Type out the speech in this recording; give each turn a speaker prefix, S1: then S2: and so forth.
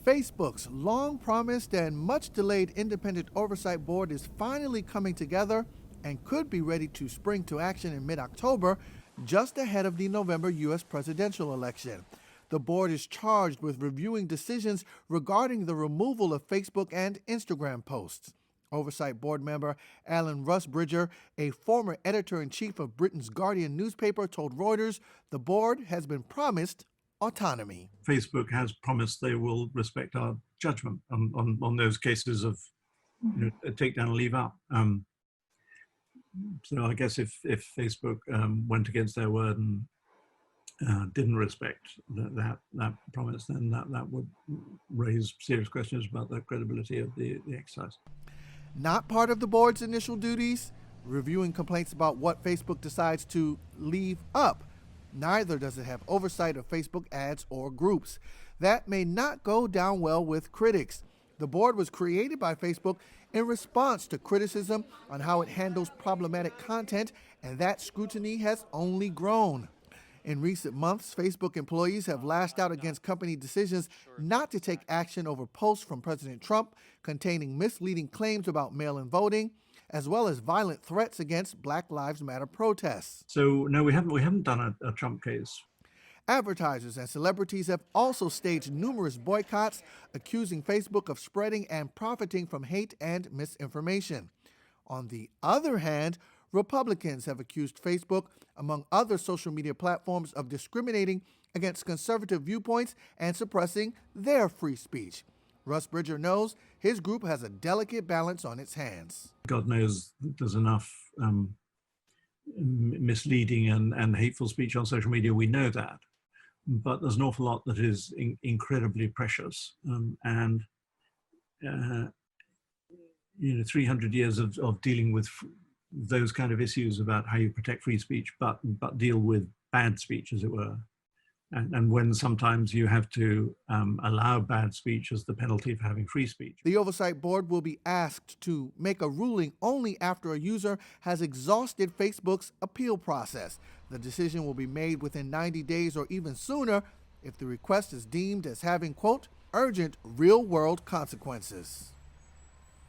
S1: Facebook's long-promised and much-delayed independent oversight board is finally coming together and could be ready to spring to action in mid-October, just ahead of the November U.S. presidential election. The board is charged with reviewing decisions regarding the removal of Facebook and Instagram posts. Oversight board member Alan Rusbridger, a former editor-in-chief of Britain's Guardian newspaper, told Reuters the board has been promised autonomy.
S2: Facebook has promised they will respect our judgment on those cases of take down and leave up. So I guess if Facebook went against their word and didn't respect that promise, then that would raise serious questions about the credibility of the exercise.
S1: Not part of the board's initial duties, reviewing complaints about what Facebook decides to leave up. Neither does it have oversight of Facebook ads or groups. That may not go down well with critics. The board was created by Facebook in response to criticism on how it handles problematic content, and that scrutiny has only grown. In recent months, Facebook employees have lashed out against company decisions not to take action over posts from President Trump containing misleading claims about mail-in voting, as well as violent threats against Black Lives Matter protests.
S2: So no, we haven't done a Trump case.
S1: Advertisers and celebrities have also staged numerous boycotts, accusing Facebook of spreading and profiting from hate and misinformation. On the other hand, Republicans have accused Facebook, among other social media platforms, of discriminating against conservative viewpoints and suppressing their free speech. Rusbridger knows his group has a delicate balance on its hands.
S2: God knows there's enough misleading and hateful speech on social media. We know that. But there's an awful lot that is incredibly precious. 300 years of dealing with those kind of issues about how you protect free speech, but deal with bad speech, as it were. And when sometimes you have to allow bad speech as the penalty for having free speech.
S1: The Oversight Board will be asked to make a ruling only after a user has exhausted Facebook's appeal process. The decision will be made within 90 days or even sooner if the request is deemed as having, quote, urgent real-world consequences.